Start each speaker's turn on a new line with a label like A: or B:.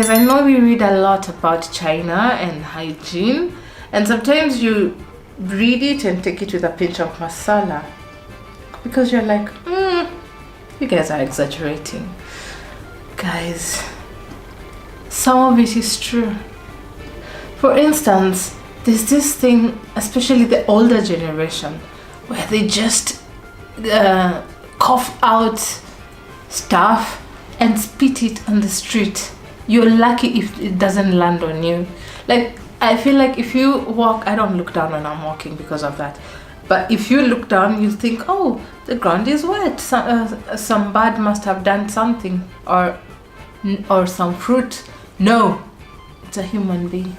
A: Because I know we read a lot about China and hygiene, and sometimes you read it and take it with a pinch of masala because you're like, you guys are exaggerating. Guys, some of it is true. For instance, there's this thing, especially the older generation, where they just cough out stuff and spit it on the street. You're lucky if it doesn't land on you. Like, I feel like if you walk, I don't look down when I'm walking because of that. But if you look down, you think, oh, the ground is wet. Some bird must have done something, or some fruit. No, it's a human being.